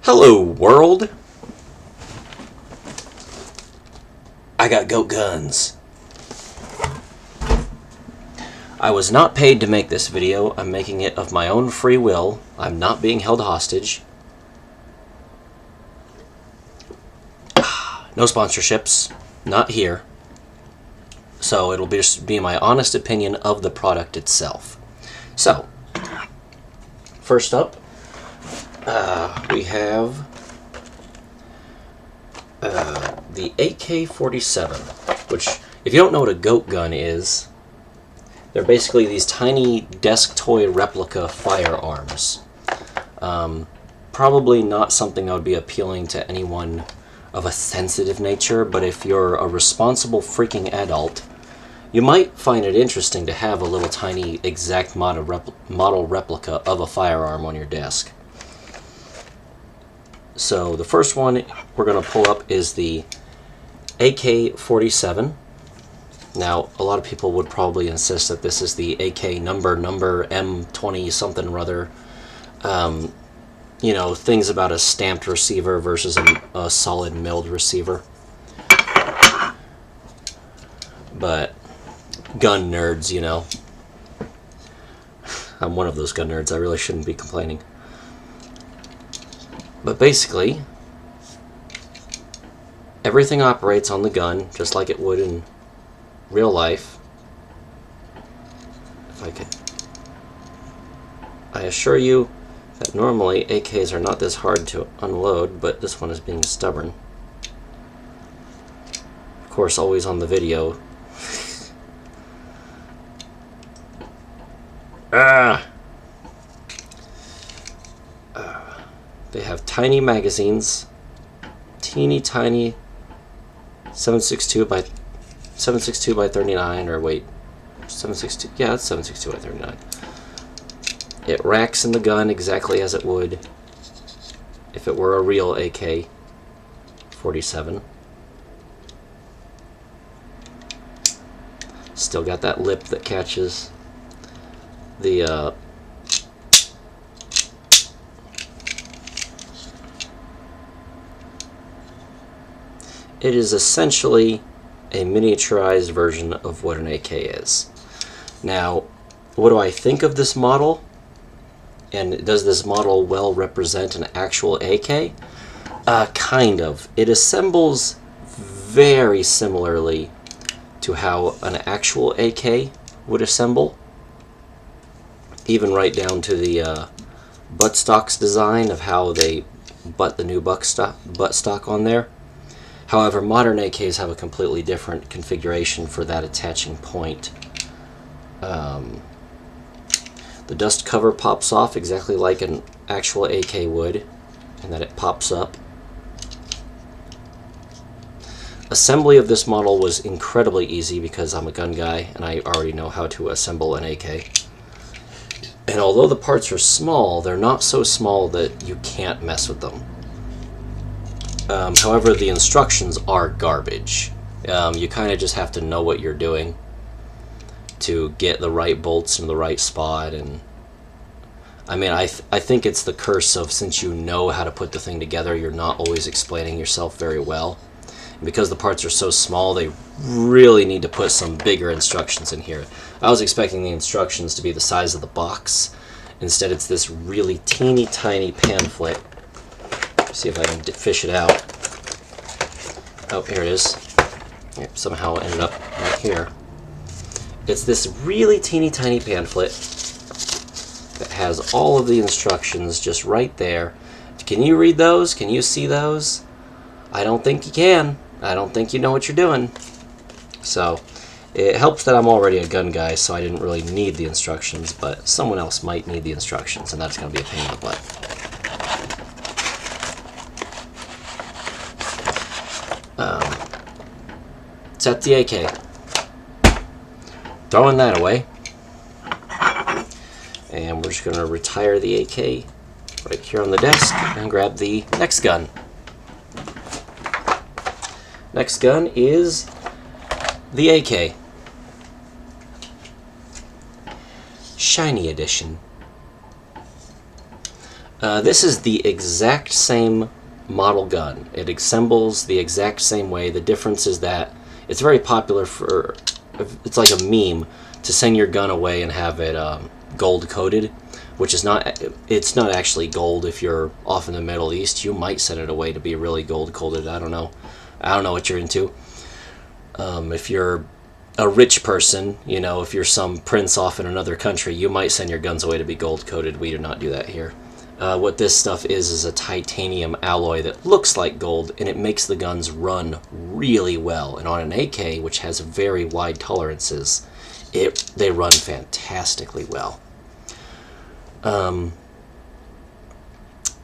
Hello, world. I got goat guns. I was not paid to make this video. I'm making it of my own free will. I'm not being held hostage. No sponsorships. Not here. So it'll just be my honest opinion of the product itself. So, first up, we have the AK-47, which, if you don't know what a goat gun is, they're basically these tiny desk toy replica firearms. Probably not something that would be appealing to anyone of a sensitive nature, but if you're a responsible freaking adult, you might find it interesting to have a little tiny exact model replica of a firearm on your desk. So the first one we're going to pull up is the AK-47. Now, a lot of people would probably insist that this is the AK number M20 something or other. You know, things about a stamped receiver versus a solid milled receiver. But gun nerds, you know. I'm one of those gun nerds. I really shouldn't be complaining. But basically, everything operates on the gun just like it would in real life. If I could, I assure you that normally AKs are not this hard to unload, but this one is being stubborn. Of course, always on the video. They have tiny magazines, teeny tiny 7.62 by 39, or wait, 7.62. Yeah, that's 7.62 by 39. It racks in the gun exactly as it would if it were a real AK-47. Still got that lip that catches the it is essentially a miniaturized version of what an AK is. Now, what do I think of this model? And does this model well represent an actual AK? Kind of. It assembles very similarly to how an actual AK would assemble. Even right down to the buttstocks design of how they butt the new buttstock on there. However, modern AKs have a completely different configuration for that attaching point. The dust cover pops off exactly like an actual AK would, in that it pops up. Assembly of this model was incredibly easy because I'm a gun guy and I already know how to assemble an AK. And although the parts are small, they're not so small that you can't mess with them. However, the instructions are garbage. You kind of just have to know what you're doing to get the right bolts in the right spot. And I mean, I think it's the curse of, since you know how to put the thing together, you're not always explaining yourself very well. And because the parts are so small, they really need to put some bigger instructions in here. I was expecting the instructions to be the size of the box. Instead, it's this really teeny tiny pamphlet. See if I can fish it out. Oh, here it is. It somehow ended up right here. It's this really teeny tiny pamphlet that has all of the instructions just right there. Can you read those? Can you see those? I don't think you can. I don't think you know what you're doing. So, it helps that I'm already a gun guy, so I didn't really need the instructions, but someone else might need the instructions, and that's going to be a pain in the butt. Set the AK. Throwing that away. And we're just going to retire the AK right here on the desk and grab the next gun. Next gun is the AK. Shiny Edition. This is the exact same model gun. It assembles the exact same way. The difference is that it's very popular for, it's like a meme to send your gun away and have it gold coated, which is not, it's not actually gold. If you're off in the Middle East, you might send it away to be really gold coated. I don't know what you're into. If you're a rich person, you know, if you're some prince off in another country, you might send your guns away to be gold coated. We do not do that here. What this stuff is a titanium alloy that looks like gold, and it makes the guns run really well. And on an AK, which has very wide tolerances, they run fantastically well.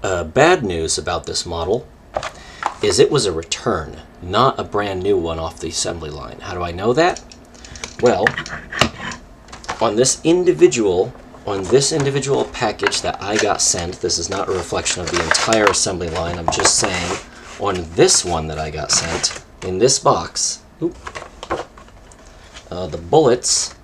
Bad news about this model is it was a return, not a brand new one off the assembly line. How do I know that? Well, on this individual package that I got sent, this is not a reflection of the entire assembly line, I'm just saying, on this one that I got sent, in this box, the bullets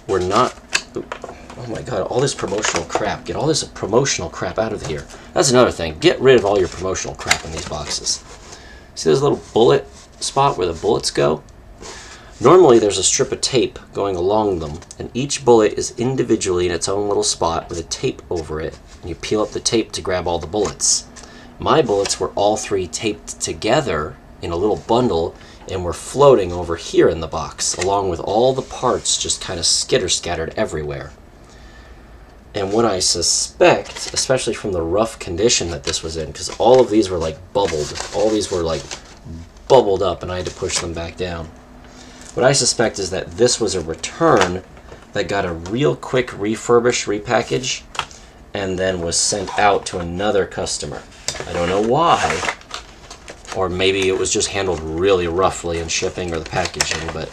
were not, oh my god, all this promotional crap, get all this promotional crap out of here. That's another thing, get rid of all your promotional crap in these boxes. See this little bullet spot where the bullets go? Normally there's a strip of tape going along them, and each bullet is individually in its own little spot with a tape over it, and you peel up the tape to grab all the bullets. My bullets were all three taped together in a little bundle and were floating over here in the box, along with all the parts just kind of skitter-scattered everywhere. And what I suspect, especially from the rough condition that this was in, because all of these were like bubbled, all these were like bubbled up and I had to push them back down. What I suspect is that this was a return that got a real quick refurbish, repackage, and then was sent out to another customer. I don't know why, or maybe it was just handled really roughly in shipping or the packaging, but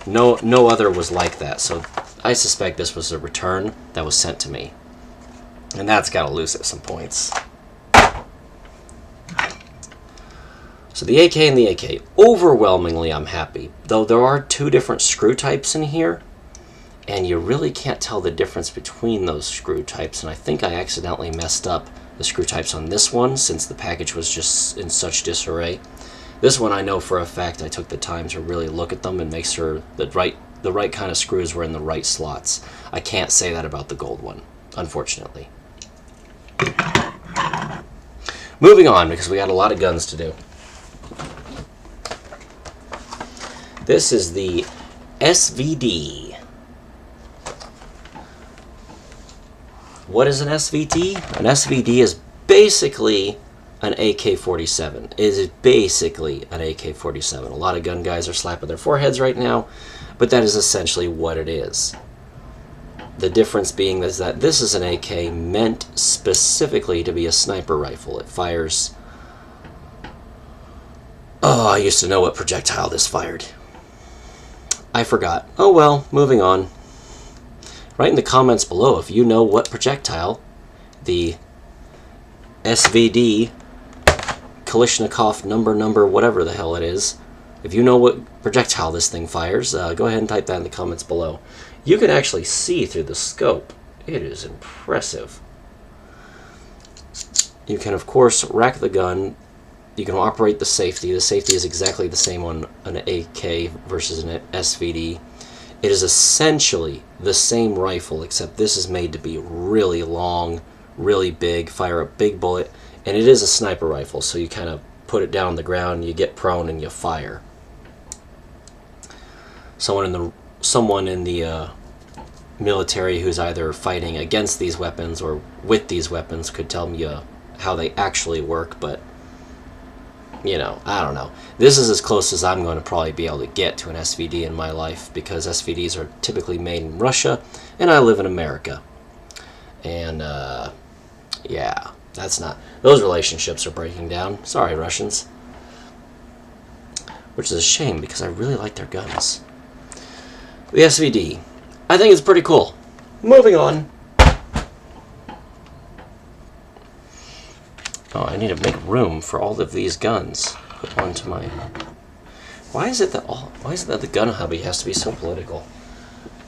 no other was like that. So I suspect this was a return that was sent to me, and that's got to lose at some points. So the AK and the AK, overwhelmingly I'm happy. Though there are two different screw types in here, and you really can't tell the difference between those screw types, and I think I accidentally messed up the screw types on this one since the package was just in such disarray. This one I know for a fact I took the time to really look at them and make sure that the right kind of screws were in the right slots. I can't say that about the gold one, unfortunately. Moving on, because we got a lot of guns to do. This is the SVD. What is an SVD? An SVD is basically an AK-47. It is basically an AK-47. A lot of gun guys are slapping their foreheads right now, but that is essentially what it is. The difference being is that this is an AK meant specifically to be a sniper rifle. It fires... Oh, I used to know what projectile this fired. I forgot. Oh well, moving on. Write in the comments below if you know what projectile the SVD Kalashnikov number whatever the hell it is. If you know what projectile this thing fires, go ahead and type that in the comments below. You can actually see through the scope. It is impressive. You can of course rack the gun. You can operate the safety. The safety is exactly the same on an AK versus an SVD. It is essentially the same rifle, except this is made to be really long, really big, fire a big bullet, and it is a sniper rifle, so you kind of put it down on the ground, you get prone, and you fire. Someone in the military who's either fighting against these weapons or with these weapons could tell me how they actually work, but you know, I don't know. This is as close as I'm going to probably be able to get to an SVD in my life, because SVDs are typically made in Russia, and I live in America. And, yeah, that's not... Those relationships are breaking down. Sorry, Russians. Which is a shame, because I really like their guns. The SVD. I think it's pretty cool. Moving on. Oh, I need to make room for all of these guns. Put one to my... Why is it that the gun hobby has to be so political?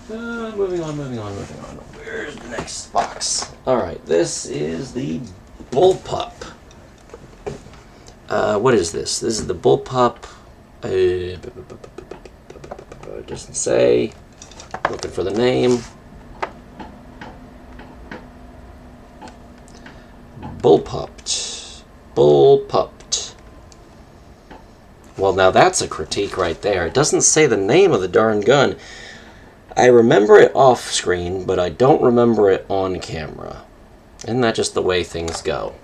Moving on. Where's the next box? Alright, this is the bullpup. What is this? This is the bullpup. Doesn't say. Looking for the name. Bullpupped. Bullpupped. Well, now that's a critique right there. It doesn't say the name of the darn gun. I remember it off screen, but I don't remember it on camera. Isn't that just the way things go?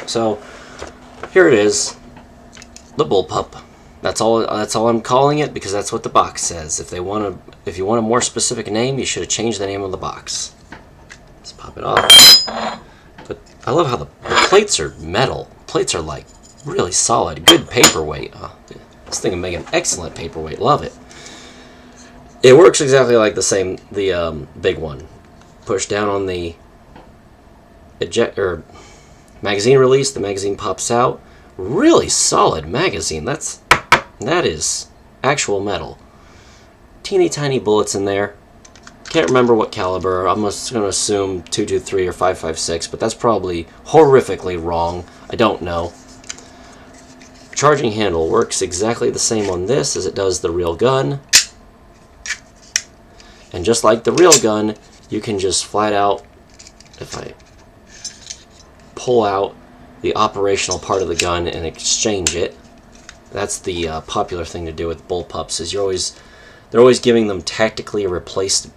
So, here it is. The bullpup. That's all I'm calling it, because that's what the box says. If you want a more specific name, you should have changed the name of the box. Let's pop it off. But I love how the plates are metal. Plates are like really solid, good paperweight. This thing will make an excellent paperweight. Love it. It works exactly like the big one. Push down on the magazine release. The magazine pops out. Really solid magazine. That is actual metal. Teeny tiny bullets in there. Can't remember what caliber. I'm just going to assume 223 or 556, but that's probably horrifically wrong. I don't know. Charging handle works exactly the same on this as it does the real gun. And just like the real gun, you can just flat out, if I pull out the operational part of the gun and exchange it. That's the popular thing to do with bullpups, is they're always giving them tactically replace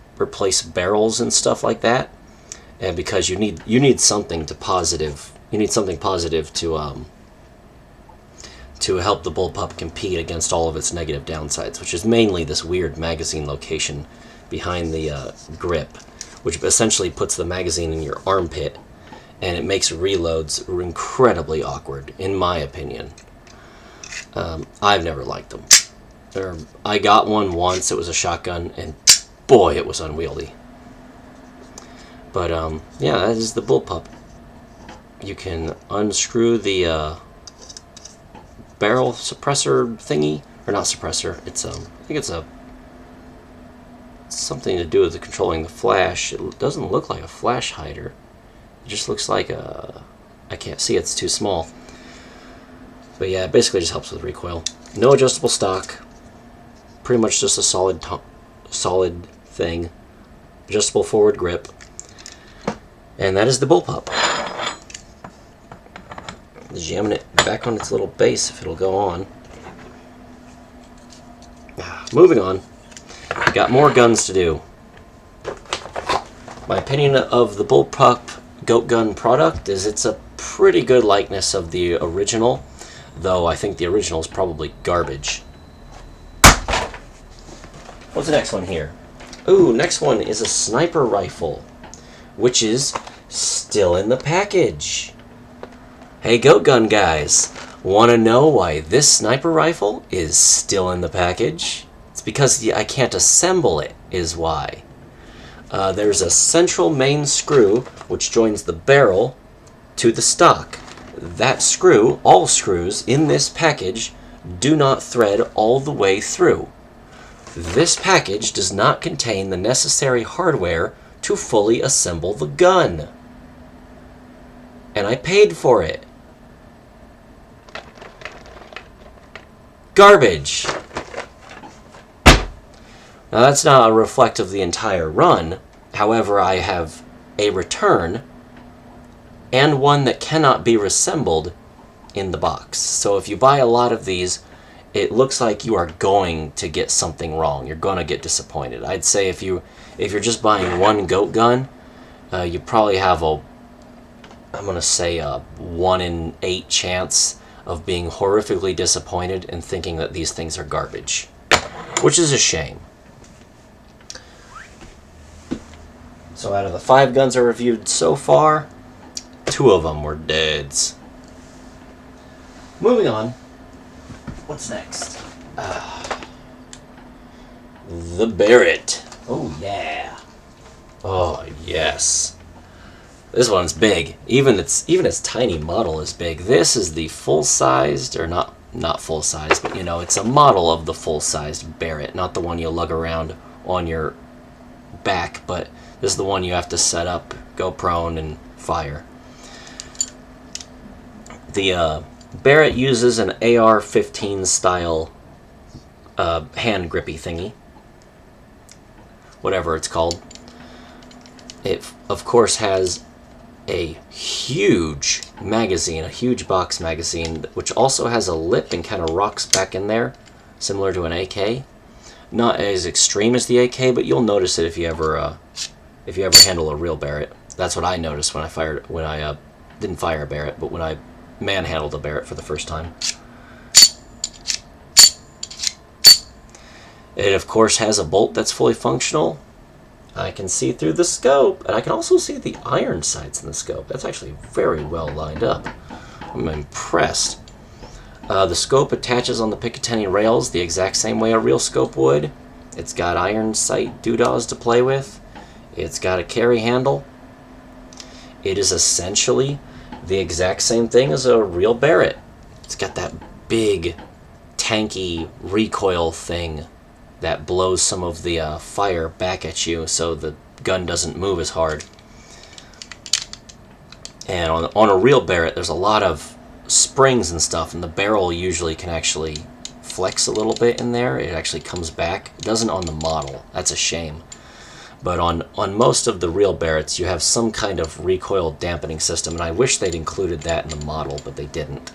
barrels and stuff like that, and because you need something positive to help the bullpup compete against all of its negative downsides, which is mainly this weird magazine location behind the grip, which essentially puts the magazine in your armpit, and it makes reloads incredibly awkward, in my opinion. I've never liked them. I got one once. It was a shotgun, and boy, it was unwieldy. But yeah, that is the bullpup. You can unscrew the barrel suppressor thingy, or not suppressor. It's I think it's something to do with controlling the flash. It doesn't look like a flash hider. It just looks like I can't see. It's too small. But yeah, it basically just helps with recoil. No adjustable stock. Pretty much just a solid thing. Adjustable forward grip. And that is the bullpup. Jamming it back on its little base if it'll go on. Moving on. Got more guns to do. My opinion of the bullpup goat gun product is it's a pretty good likeness of the original, though I think the original is probably garbage. What's the next one here? Ooh, next one is a sniper rifle, which is still in the package. Hey, goat gun guys, want to know why this sniper rifle is still in the package? It's because I can't assemble it, is why. There's a central main screw which joins the barrel to the stock. That screw, all screws in this package, do not thread all the way through. This package does not contain the necessary hardware to fully assemble the gun. And I paid for it. Garbage. Now that's not a reflect of the entire run. However, I have a return and one that cannot be reassembled in the box. So if you buy a lot of these, it looks like you are going to get something wrong. You're going to get disappointed. I'd say if you're just buying one goat gun, you probably have I'm going to say a 1 in 8 chance of being horrifically disappointed and thinking that these things are garbage, which is a shame. So out of the 5 guns I reviewed so far, 2 of them were deads. Moving on. What's next? The Barrett. Oh yeah. Oh yes. This one's big. Even its tiny model is big. This is the full-sized, or not full-sized, but it's a model of the full-sized Barrett, not the one you lug around on your back, but this is the one you have to set up, go prone, and fire. The Barrett uses an AR-15 style hand grippy thingy, whatever it's called. It, of course, has a huge magazine, a huge box magazine, which also has a lip and kind of rocks back in there, similar to an AK. Not as extreme as the AK, but you'll notice it if you ever handle a real Barrett. That's what I noticed when I didn't fire a Barrett, but when I manhandled a Barrett for the first time. It, of course, has a bolt that's fully functional. I can see through the scope, and I can also see the iron sights in the scope. That's actually very well lined up. I'm impressed. The scope attaches on the Picatinny rails the exact same way a real scope would. It's got iron sight doodahs to play with. It's got a carry handle. It is essentially the exact same thing as a real Barrett. It's got that big, tanky recoil thing that blows some of the fire back at you so the gun doesn't move as hard. And on a real Barrett, there's a lot of springs and stuff, and the barrel usually can actually flex a little bit in there. It actually comes back. It doesn't on the model. That's a shame. But on most of the real Barretts, you have some kind of recoil dampening system, and I wish they'd included that in the model, but they didn't.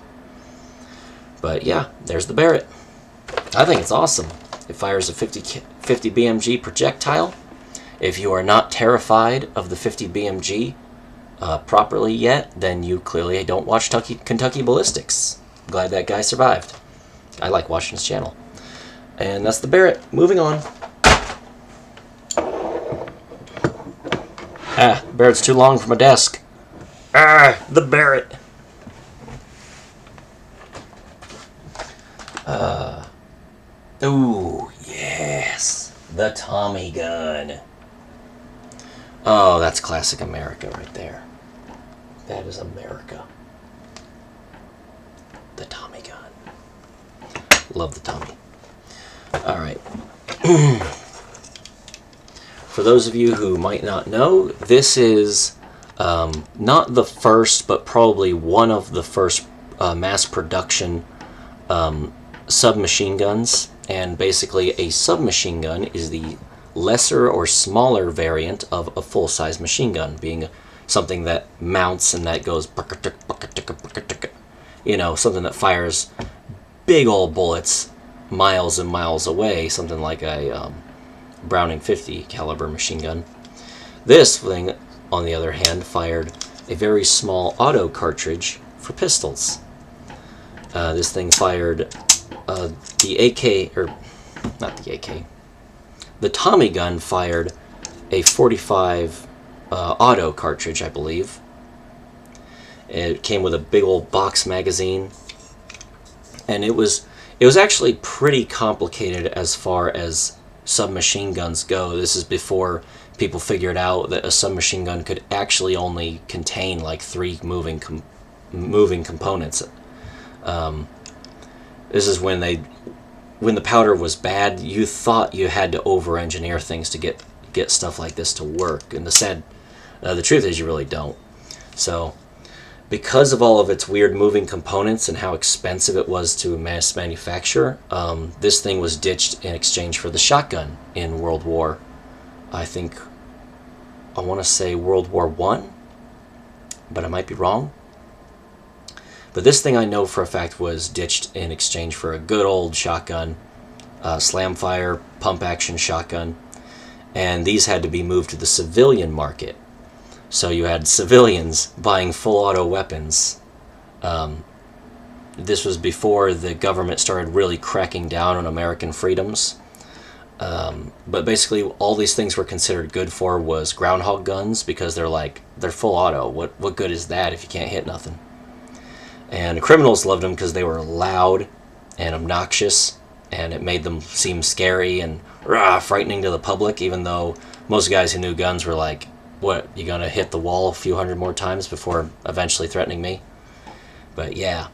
But yeah, there's the Barrett. I think it's awesome. It fires a 50 BMG projectile. If you are not terrified of the 50 BMG properly yet, then you clearly don't watch Kentucky Ballistics. Glad that guy survived. I like watching his channel. And that's the Barrett. Moving on. Barrett's too long for my desk. The Barrett. Ooh, yes. The Tommy gun. Oh, that's classic America right there. That is America. The Tommy gun. Love the Tommy. Alright. For those of you who might not know, this is not the first, but probably one of the first mass production submachine guns. And basically, a submachine gun is the lesser or smaller variant of a full-size machine gun, being something that mounts and that goes, you know, something that fires big old bullets miles and miles away, something like a Browning 50 caliber machine gun. This thing, on the other hand, fired a very small auto cartridge for pistols. This thing fired the AK, or not the AK, the Tommy gun fired a 45 auto cartridge, I believe. It came with a big old box magazine, and it was actually pretty complicated as far as submachine guns go. This is before people figured out that a submachine gun could actually only contain like 3 moving components. This is when the powder was bad. You thought you had to over-engineer things to get stuff like this to work, and the truth is you really don't. So, because of all of its weird moving components and how expensive it was to mass manufacture, this thing was ditched in exchange for the shotgun in World War, I want to say World War I, but I might be wrong. But this thing I know for a fact was ditched in exchange for a good old shotgun, slam fire, pump action shotgun, and these had to be moved to the civilian market. So you had civilians buying full auto weapons. This was before the government started really cracking down on American freedoms. But basically all these things were considered good for was groundhog guns, because they're full auto. What good is that if you can't hit nothing? And the criminals loved them because they were loud and obnoxious, and it made them seem scary and frightening to the public, even though most guys who knew guns were like, what, you gonna hit the wall a few hundred more times before eventually threatening me? But yeah,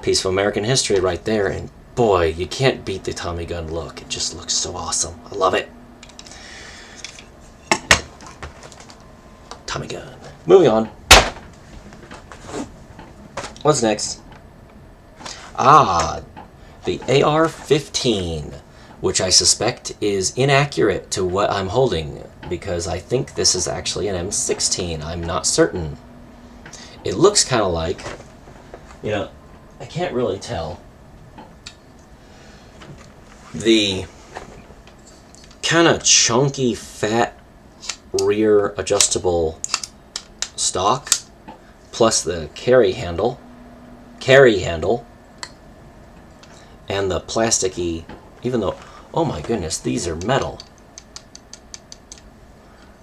piece of American history right there, and boy, you can't beat the Tommy gun look. It just looks so awesome. I love it. Tommy gun. Moving on. What's next? Ah, the AR-15, which I suspect is inaccurate to what I'm holding, because I think this is actually an M16. I'm not certain. It looks kind of like, you know, I can't really tell. The kind of chunky, fat rear adjustable stock, plus the carry handle, and the plasticky, even though, oh my goodness, these are metal.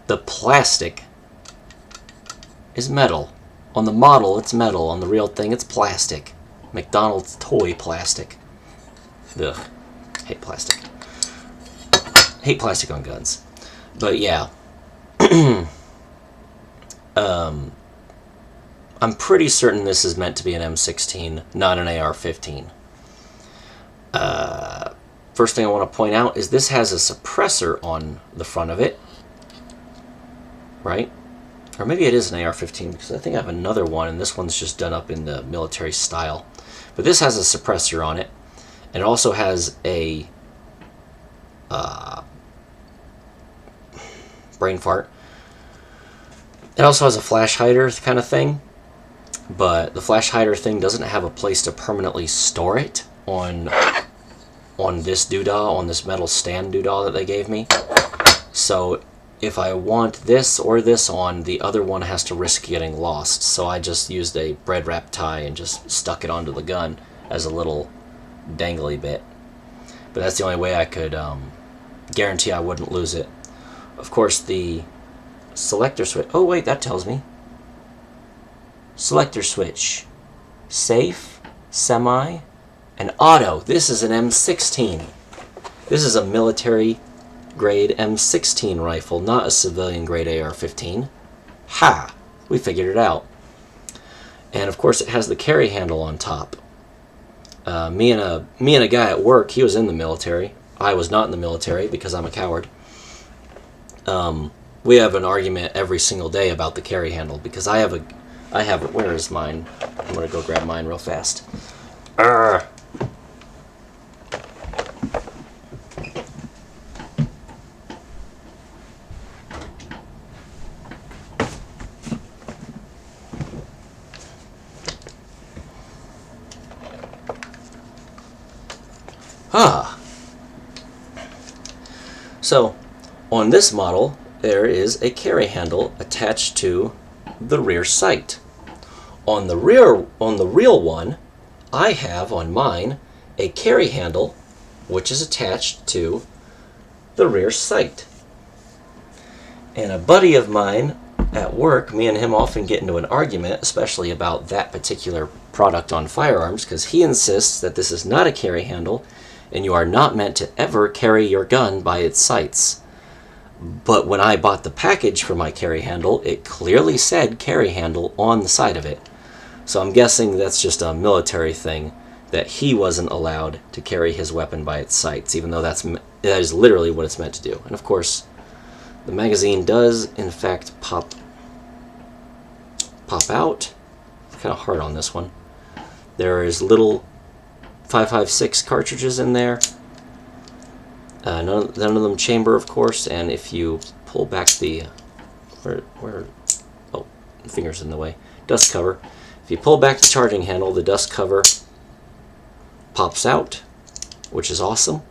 The plastic is metal. On the model, it's metal. On the real thing, it's plastic. McDonald's toy plastic. Ugh. Hate plastic. Hate plastic on guns. But yeah. I'm pretty certain this is meant to be an M16, not an AR-15. First thing I want to point out is this has a suppressor on the front of it. Right? Or maybe it is an AR-15, because I think I have another one, and this one's just done up in the military style. But this has a suppressor on it, and it also has a brain fart. It also has a flash hider kind of thing, but the flash hider thing doesn't have a place to permanently store it on this doodah, on this metal stand doodah that they gave me. So if I want this or this on, the other one has to risk getting lost. So I just used a bread wrap tie and just stuck it onto the gun as a little dangly bit. But that's the only way I could guarantee I wouldn't lose it. Of course, the selector switch. Oh wait, that tells me. Selector switch. Safe, semi, and auto. This is an M16. This is a military grade M16 rifle, not a civilian grade AR-15. Ha! We figured it out. And of course it has the carry handle on top. Me and a guy at work, he was in the military. I was not in the military because I'm a coward. We have an argument every single day about the carry handle, because I have where is mine? I'm gonna go grab mine real fast. Arrgh. So, on this model, there is a carry handle attached to the rear sight. On the real one, I have on mine a carry handle which is attached to the rear sight. And a buddy of mine at work, me and him often get into an argument, especially about that particular product on firearms, because he insists that this is not a carry handle and you are not meant to ever carry your gun by its sights. But when I bought the package for my carry handle, it clearly said carry handle on the side of it. So I'm guessing that's just a military thing, that he wasn't allowed to carry his weapon by its sights, even though that is literally what it's meant to do. And of course, the magazine does in fact pop out. It's kind of hard on this one. There is little 5.56 cartridges in there. None of them chamber, of course, and if you pull back the oh, fingers in the way, dust cover. If you pull back the charging handle, the dust cover pops out, which is awesome.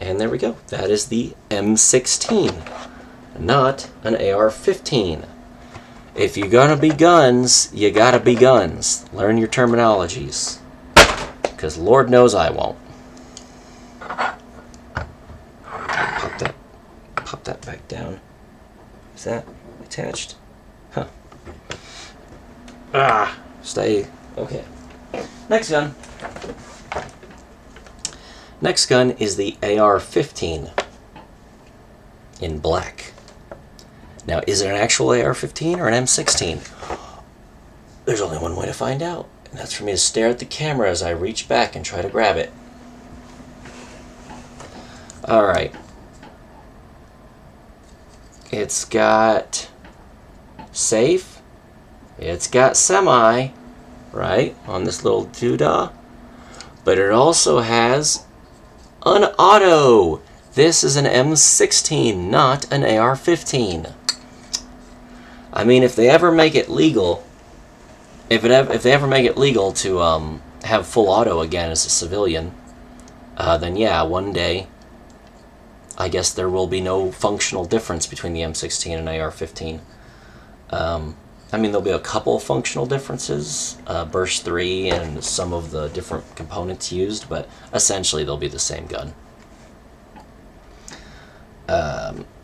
And there we go. That is the M16, not an AR-15. If you're gonna be guns, you gotta be guns. Learn your terminologies, because Lord knows I won't. Pop that back down. Is that attached? Huh. Stay. Okay. Next gun. Next gun is the AR-15 in black. Now, is it an actual AR-15 or an M16? There's only one way to find out, and that's for me to stare at the camera as I reach back and try to grab it. Alright. It's got safe, it's got semi, right, on this little doodah. But it also has an auto. This is an M16, not an AR-15. I mean, if they ever make it legal, if they ever make it legal to have full auto again as a civilian, then yeah, one day, I guess there will be no functional difference between the M16 and AR-15. I mean, there'll be a couple functional differences, burst 3 and some of the different components used, but essentially they'll be the same gun.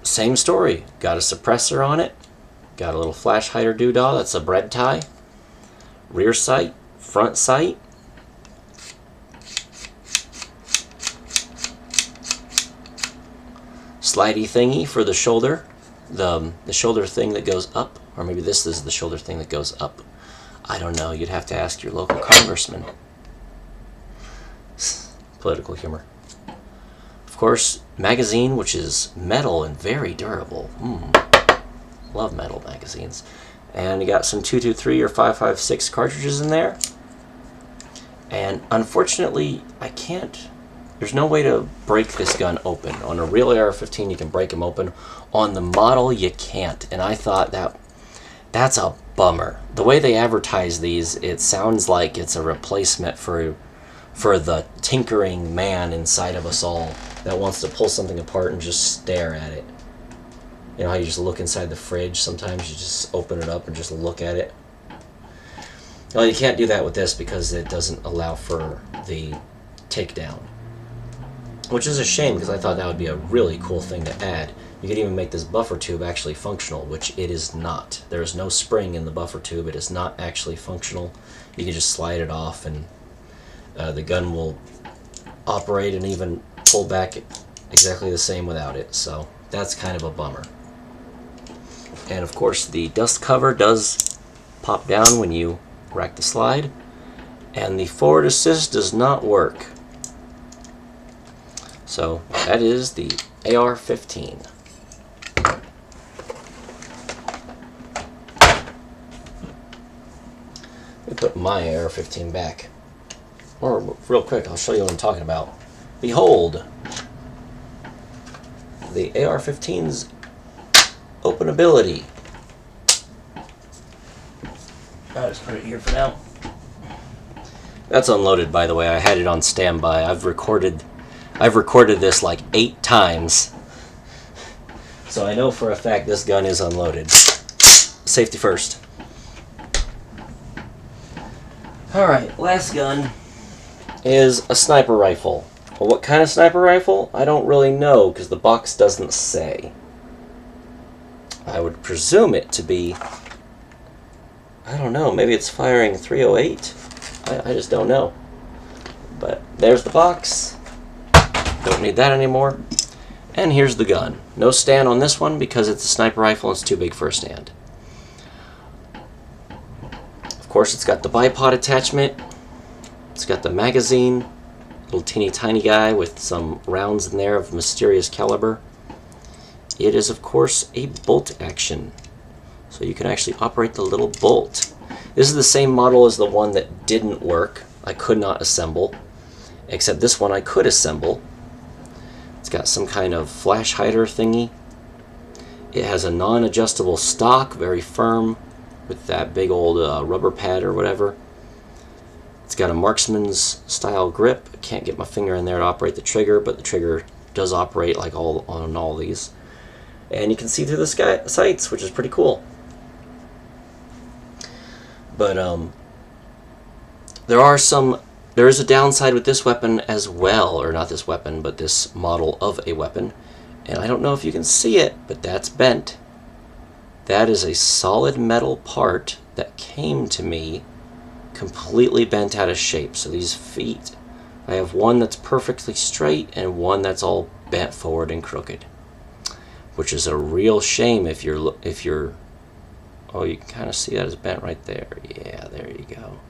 Same story. Got a suppressor on it. Got a little flash hider doodah. That's a bread tie. Rear sight, front sight. Slidey thingy for the shoulder. The shoulder thing that goes up. Or maybe this is the shoulder thing that goes up. I don't know. You'd have to ask your local congressman. Political humor. Of course, magazine, which is metal and very durable. Love metal magazines. And you got some 223 or 556 cartridges in there. And unfortunately, I can't... There's no way to break this gun open. On a real AR-15, you can break them open. On the model, you can't. And I thought that's a bummer. The way they advertise these, it sounds like it's a replacement for the tinkering man inside of us all that wants to pull something apart and just stare at it. You know how you just look inside the fridge? Sometimes you just open it up and just look at it. Well, you can't do that with this because it doesn't allow for the takedown. Which is a shame, because I thought that would be a really cool thing to add. You could even make this buffer tube actually functional, which it is not. There is no spring in the buffer tube. It is not actually functional. You can just slide it off and the gun will operate and even pull back exactly the same without it. So that's kind of a bummer. And of course the dust cover does pop down when you rack the slide. And the forward assist does not work. So that is the AR-15. Let me put my AR-15 back. Or real quick, I'll show you what I'm talking about. Behold, the AR-15's openability. I'll just put it here for now. That's unloaded, by the way. I had it on standby. I've recorded this like 8 times, so I know for a fact this gun is unloaded. Safety first. Alright, last gun is a sniper rifle. Well, what kind of sniper rifle? I don't really know, because the box doesn't say. I would presume it to be, I don't know, maybe it's firing 308? I just don't know. But there's the box. Don't need that anymore. And here's the gun. No stand on this one because it's a sniper rifle and it's too big for a stand. Of course, it's got the bipod attachment. It's got the magazine. Little teeny tiny guy with some rounds in there of mysterious caliber. It is, of course, a bolt action. So you can actually operate the little bolt. This is the same model as the one that didn't work. I could not assemble. Except this one I could assemble. It's got some kind of flash hider thingy. It has a non-adjustable stock, very firm, with that big old rubber pad or whatever. It's got a marksman's style grip. I can't get my finger in there to operate the trigger, but the trigger does operate like on all these. And you can see through the sights, which is pretty cool. But there is a downside with this weapon as well, or not this weapon, but this model of a weapon. And I don't know if you can see it, but that's bent. That is a solid metal part that came to me completely bent out of shape. So these feet, I have one that's perfectly straight and one that's all bent forward and crooked, which is a real shame if you're oh, you can kind of see that it's bent right there. Yeah, there you go.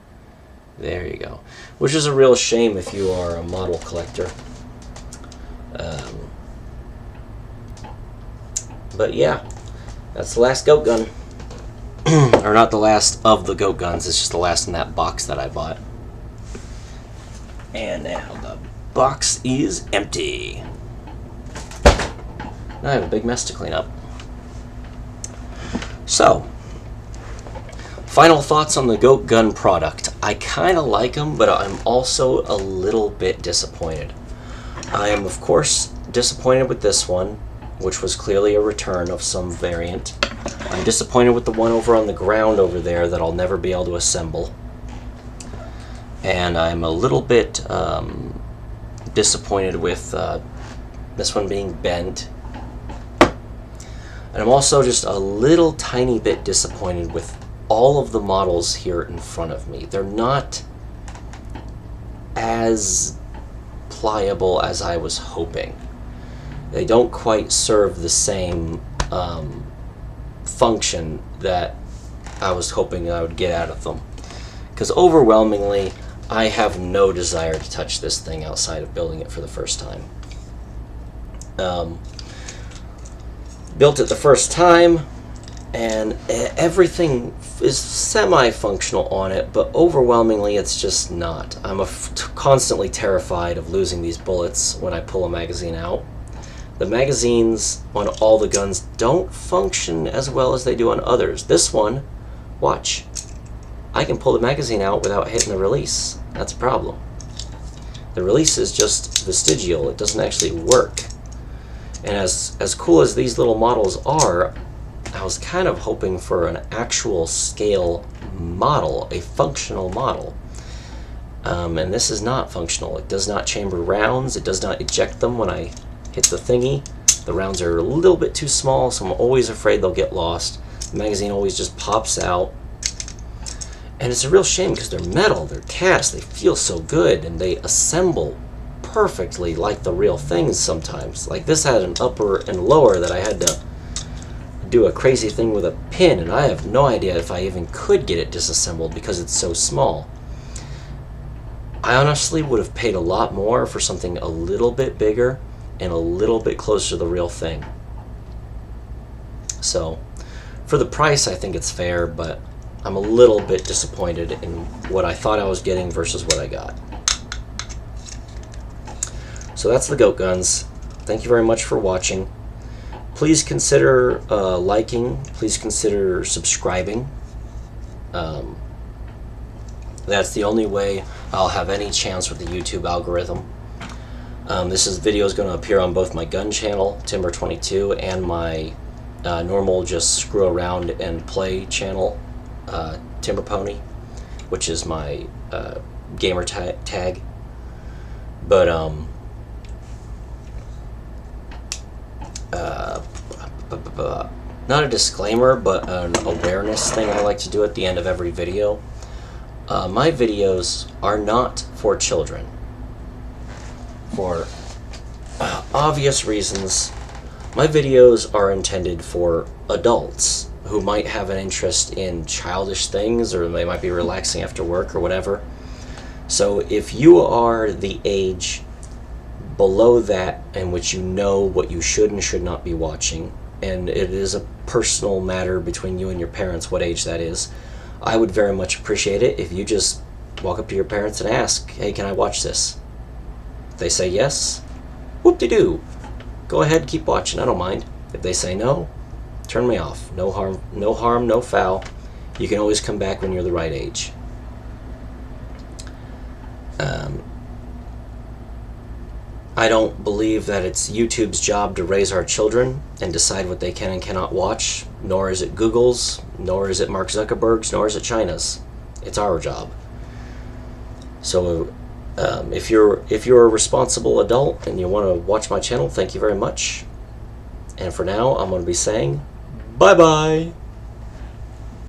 There you go. Which is a real shame if you are a model collector. But yeah, that's the last goat gun. or not the last of the Goatguns, it's just the last in that box that I bought. And now the box is empty. Now I have a big mess to clean up. So, final thoughts on the Goatgun product. I kind of like them, but I'm also a little bit disappointed. I am, of course, disappointed with this one, which was clearly a return of some variant. I'm disappointed with the one over on the ground over there that I'll never be able to assemble. And I'm a little bit disappointed with this one being bent. And I'm also just a little tiny bit disappointed with all of the models here in front of me. They're not as pliable as I was hoping. They don't quite serve the same function that I was hoping I would get out of them. Because overwhelmingly, I have no desire to touch this thing outside of building it for the first time. Built it the first time, and everything is semi-functional on it, but overwhelmingly it's just not. I'm constantly terrified of losing these bullets when I pull a magazine out. The magazines on all the guns don't function as well as they do on others. This one, watch, I can pull the magazine out without hitting the release. That's a problem. The release is just vestigial. It doesn't actually work. And as cool as these little models are, I was kind of hoping for an actual scale model, a functional model. And this is not functional. It does not chamber rounds. It does not eject them when I hit the thingy. The rounds are a little bit too small, so I'm always afraid they'll get lost. The magazine always just pops out. And it's a real shame because they're metal, they're cast, they feel so good, and they assemble perfectly like the real things sometimes. Like this had an upper and lower that I had to do a crazy thing with a pin, and I have no idea if I even could get it disassembled because it's so small. I honestly would have paid a lot more for something a little bit bigger and a little bit closer to the real thing. So, for the price, I think it's fair, but I'm a little bit disappointed in what I thought I was getting versus what I got. So that's the Goatguns. Thank you very much for watching. Please consider liking. Please consider subscribing. That's the only way I'll have any chance with the YouTube algorithm. This video is going to appear on both my gun channel, Timber22, and my normal just screw around and play channel, Timber Pony, which is my gamer tag. But not a disclaimer, but an awareness thing I like to do at the end of every video. My videos are not for children. For obvious reasons, my videos are intended for adults who might have an interest in childish things, or they might be relaxing after work or whatever. So if you are the age below that in which you know what you should and should not be watching, and it is a personal matter between you and your parents what age that is, I would very much appreciate it if you just walk up to your parents and ask, hey, can I watch this? If they say yes, whoop-de-doo. Go ahead, keep watching, I don't mind. If they say no, turn me off. No harm, no foul. You can always come back when you're the right age. I don't believe that it's YouTube's job to raise our children and decide what they can and cannot watch, nor is it Google's, nor is it Mark Zuckerberg's, nor is it China's. It's our job. So if you're a responsible adult and you want to watch my channel, thank you very much. And for now, I'm going to be saying bye-bye.